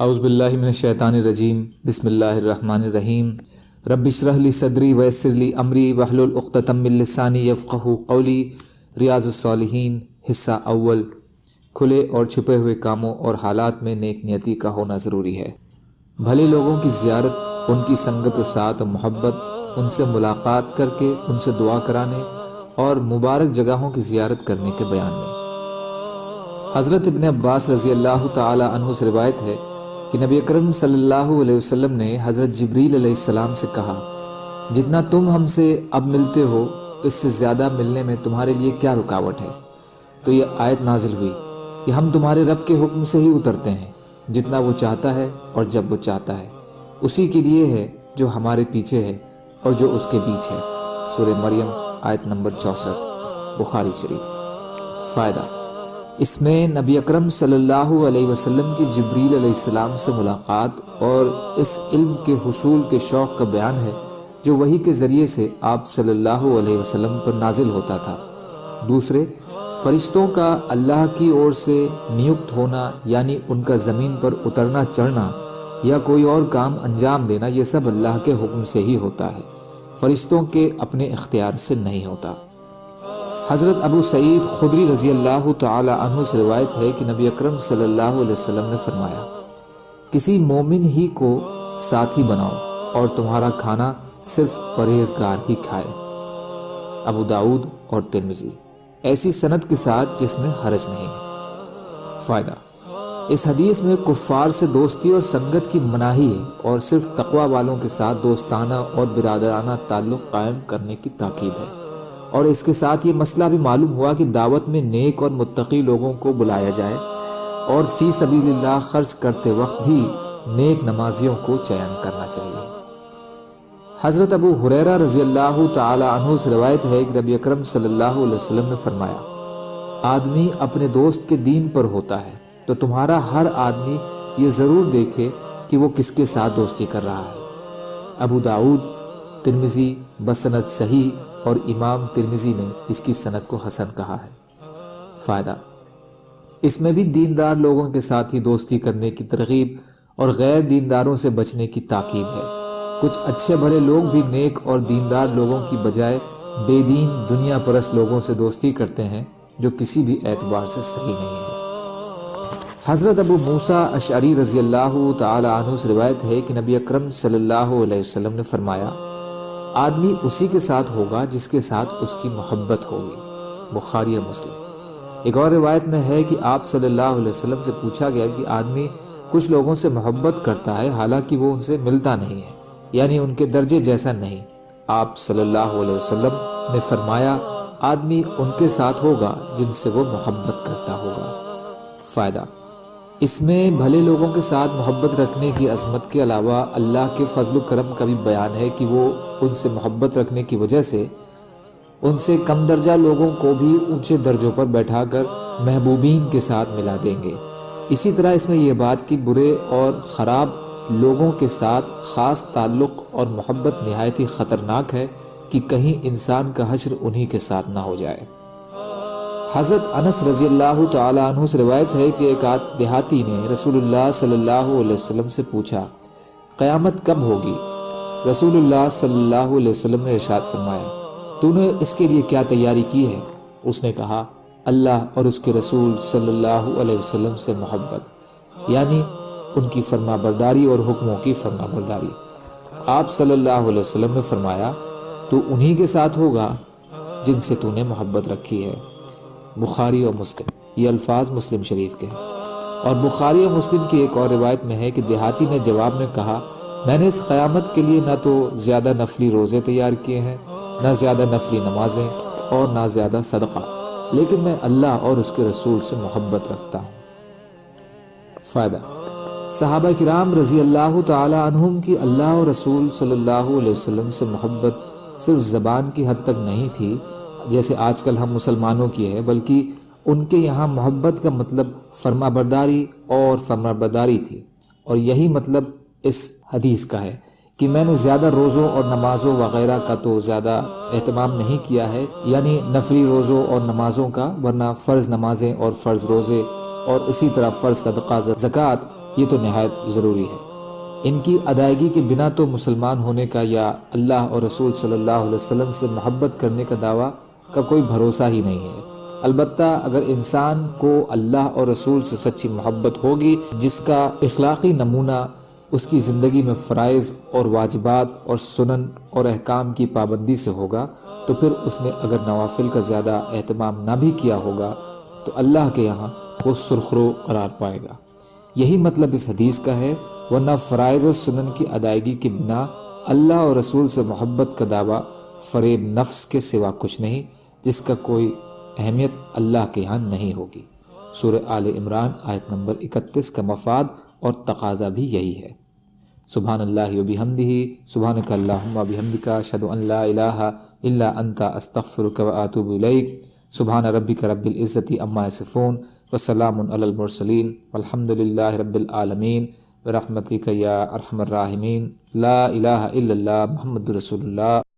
اعوذ باللہ من الشیطان الرجیم بسم اللہ الرحمن الرحیم رب اشرح لی صدری ویسر لی امری واحلل عقدۃ من لسانی یفقہوا قولی۔ ریاض الصالحین حصہ اول۔ کھلے اور چھپے ہوئے کاموں اور حالات میں نیک نیتی کا ہونا ضروری ہے۔ بھلے لوگوں کی زیارت، ان کی سنگت و ساتھ و محبت، ان سے ملاقات کر کے ان سے دعا کرانے اور مبارک جگہوں کی زیارت کرنے کے بیان میں حضرت ابن عباس رضی اللہ تعالی عنہ سے روایت ہے کہ نبی اکرم صلی اللہ علیہ وسلم نے حضرت جبریل علیہ السلام سے کہا، جتنا تم ہم سے اب ملتے ہو اس سے زیادہ ملنے میں تمہارے لیے کیا رکاوٹ ہے؟ تو یہ آیت نازل ہوئی کہ ہم تمہارے رب کے حکم سے ہی اترتے ہیں، جتنا وہ چاہتا ہے اور جب وہ چاہتا ہے، اسی کے لیے ہے جو ہمارے پیچھے ہے اور جو اس کے بیچ ہے۔ سورہ مریم آیت نمبر 64، بخاری شریف۔ فائدہ: اس میں نبی اکرم صلی اللہ علیہ وسلم کی جبریل علیہ السلام سے ملاقات اور اس علم کے حصول کے شوق کا بیان ہے جو وحی کے ذریعے سے آپ صلی اللہ علیہ وسلم پر نازل ہوتا تھا۔ دوسرے، فرشتوں کا اللہ کی اور سے نیوکت ہونا، یعنی ان کا زمین پر اترنا چڑھنا یا کوئی اور کام انجام دینا، یہ سب اللہ کے حکم سے ہی ہوتا ہے، فرشتوں کے اپنے اختیار سے نہیں ہوتا۔ حضرت ابو سعید خدری رضی اللہ تعالی عنہ سے روایت ہے کہ نبی اکرم صلی اللہ علیہ وسلم نے فرمایا، کسی مومن ہی کو ساتھی بناؤ اور تمہارا کھانا صرف پرہیزگار ہی کھائے۔ ابو داؤد اور ترمذی، ایسی سند کے ساتھ جس میں حرج نہیں ہے۔ فائدہ: اس حدیث میں کفار سے دوستی اور سنگت کی مناہی ہے اور صرف تقوی والوں کے ساتھ دوستانہ اور برادرانہ تعلق قائم کرنے کی تاکید ہے، اور اس کے ساتھ یہ مسئلہ بھی معلوم ہوا کہ دعوت میں نیک اور متقی لوگوں کو بلایا جائے اور فی سبیل اللہ خرچ کرتے وقت بھی نیک نمازیوں کو چین کرنا چاہیے۔ حضرت ابو ہریرہ رضی اللہ تعالی عنہ سے روایت ہے کہ نبی اکرم صلی اللہ علیہ وسلم نے فرمایا، آدمی اپنے دوست کے دین پر ہوتا ہے تو تمہارا ہر آدمی یہ ضرور دیکھے کہ وہ کس کے ساتھ دوستی کر رہا ہے۔ ابو داؤد، ترمذی بسند صحیح، اور امام ترمذی نے اس کی سند کو حسن کہا ہے۔ فائدہ: اس میں بھی دیندار لوگوں کے ساتھ ہی دوستی کرنے کی ترغیب اور غیر دینداروں سے بچنے کی تاکید ہے۔ کچھ اچھے بھلے لوگ بھی نیک اور دیندار لوگوں کی بجائے بے دین دنیا پرست لوگوں سے دوستی کرتے ہیں، جو کسی بھی اعتبار سے صحیح نہیں ہے۔ حضرت ابو موسیٰ اشعری رضی اللہ تعالی عنہ سے روایت ہے کہ نبی اکرم صلی اللہ علیہ وسلم نے فرمایا، آدمی اسی کے ساتھ ہوگا جس کے ساتھ اس کی محبت ہوگی۔ بخاری و مسلم۔ ایک اور روایت میں ہے کہ آپ صلی اللہ علیہ وسلم سے پوچھا گیا کہ آدمی کچھ لوگوں سے محبت کرتا ہے حالانکہ وہ ان سے ملتا نہیں ہے، یعنی ان کے درجے جیسا نہیں۔ آپ صلی اللہ علیہ وسلم نے فرمایا، آدمی ان کے ساتھ ہوگا جن سے وہ محبت کرتا ہوگا۔ فائدہ: اس میں بھلے لوگوں کے ساتھ محبت رکھنے کی عظمت کے علاوہ اللہ کے فضل و کرم کا بھی بیان ہے کہ وہ ان سے محبت رکھنے کی وجہ سے ان سے کم درجہ لوگوں کو بھی اونچے درجوں پر بیٹھا کر محبوبین کے ساتھ ملا دیں گے۔ اسی طرح اس میں یہ بات کہ برے اور خراب لوگوں کے ساتھ خاص تعلق اور محبت نہایت ہی خطرناک ہے کہ کہیں انسان کا حشر انہی کے ساتھ نہ ہو جائے۔ حضرت انس رضی اللہ تعالی عنہ سے روایت ہے کہ ایک دیہاتی نے رسول اللہ صلی اللہ علیہ وسلم سے پوچھا، قیامت کب ہوگی؟ رسول اللہ صلی اللہ علیہ وسلم نے ارشاد فرمایا، تو نے اس کے لیے کیا تیاری کی ہے؟ اس نے کہا، اللہ اور اس کے رسول صلی اللہ علیہ وسلم سے محبت، یعنی ان کی فرما برداری اور حکموں کی فرما برداری۔ آپ صلی اللہ علیہ وسلم نے فرمایا، تو انہی کے ساتھ ہوگا جن سے تو نے محبت رکھی ہے۔ بخاری و مسلم۔ یہ الفاظ مسلم شریف کے ہیں۔ اور بخاری و مسلم کی ایک اور روایت میں ہے کہ دیہاتی نے جواب میں کہا، میں نے اس قیامت کے لیے نہ تو زیادہ نفلی روزے تیار کیے ہیں، نہ زیادہ نفلی نمازیں اور نہ زیادہ صدقہ، لیکن میں اللہ اور اس کے رسول سے محبت رکھتا ہوں۔ فائدہ: صحابہ کرام رضی اللہ تعالی عنہم کی اللہ اور رسول صلی اللہ علیہ وسلم سے محبت صرف زبان کی حد تک نہیں تھی جیسے آج کل ہم مسلمانوں کی ہے، بلکہ ان کے یہاں محبت کا مطلب فرما برداری اور فرما برداری تھی، اور یہی مطلب اس حدیث کا ہے کہ میں نے زیادہ روزوں اور نمازوں وغیرہ کا تو زیادہ اہتمام نہیں کیا ہے، یعنی نفلی روزوں اور نمازوں کا، ورنہ فرض نمازیں اور فرض روزے اور اسی طرح فرض صدقہ زکوٰۃ یہ تو نہایت ضروری ہے۔ ان کی ادائیگی کے بنا تو مسلمان ہونے کا یا اللہ اور رسول صلی اللہ علیہ وسلم سے محبت کرنے کا دعویٰ کا کوئی بھروسہ ہی نہیں ہے۔ البتہ اگر انسان کو اللہ اور رسول سے سچی محبت ہوگی، جس کا اخلاقی نمونہ اس کی زندگی میں فرائض اور واجبات اور سنن اور احکام کی پابندی سے ہوگا، تو پھر اس نے اگر نوافل کا زیادہ اہتمام نہ بھی کیا ہوگا تو اللہ کے یہاں وہ سرخرو قرار پائے گا۔ یہی مطلب اس حدیث کا ہے، ورنہ فرائض و سنن کی ادائیگی کے بنا اللہ اور رسول سے محبت کا دعویٰ فریب نفس کے سوا کچھ نہیں، جس کا کوئی اہمیت اللہ کے یہاں نہیں ہوگی۔ سورہ آل عمران آیت نمبر 31 کا مفاد اور تقاضا بھی یہی ہے۔ سبحان اللہ و بحمدہ، سبحانک اللہم و بحمدک، اشہد ان لا الہ الا انت، استغفرک و اتوب الیک۔ سبحان ربک رب العزت عما یصفون وسلام علی المرسلین والحمد للہ رب العالمین برحمتک یا ارحم الراحمین۔ لا الہ الا اللہ محمد رسول اللہ۔